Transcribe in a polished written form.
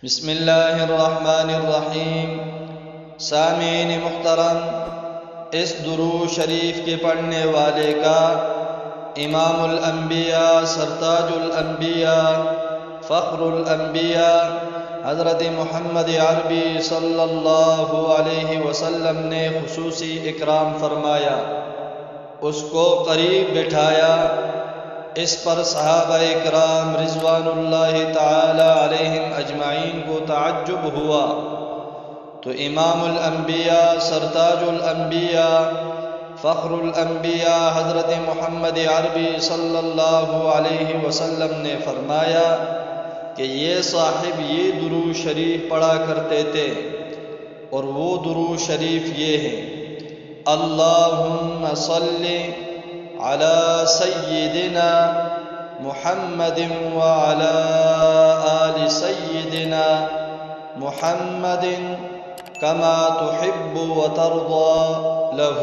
بسم اللہ الرحمن الرحیم۔ سامعین محترم، اس درود شریف کے پڑھنے والے کا امام الانبیاء، سرتاج الانبیاء، فخر الانبیاء حضرت محمد عربی صلی اللہ علیہ وسلم نے خصوصی اکرام فرمایا، اس کو قریب بٹھایا۔ اس پر صحابہ اکرام رضوان اللہ تعالی علیہم اجمعین کو تعجب ہوا، تو امام الانبیاء، سرتاج الانبیاء، فخر الانبیاء حضرت محمد عربی صلی اللہ علیہ وسلم نے فرمایا کہ یہ صاحب یہ درود شریف پڑھا کرتے تھے، اور وہ درود شریف یہ ہے: اللہم صلی علی سیدنا محمد وعلی آل سیدنا محمد کما تحب وترضى لہ۔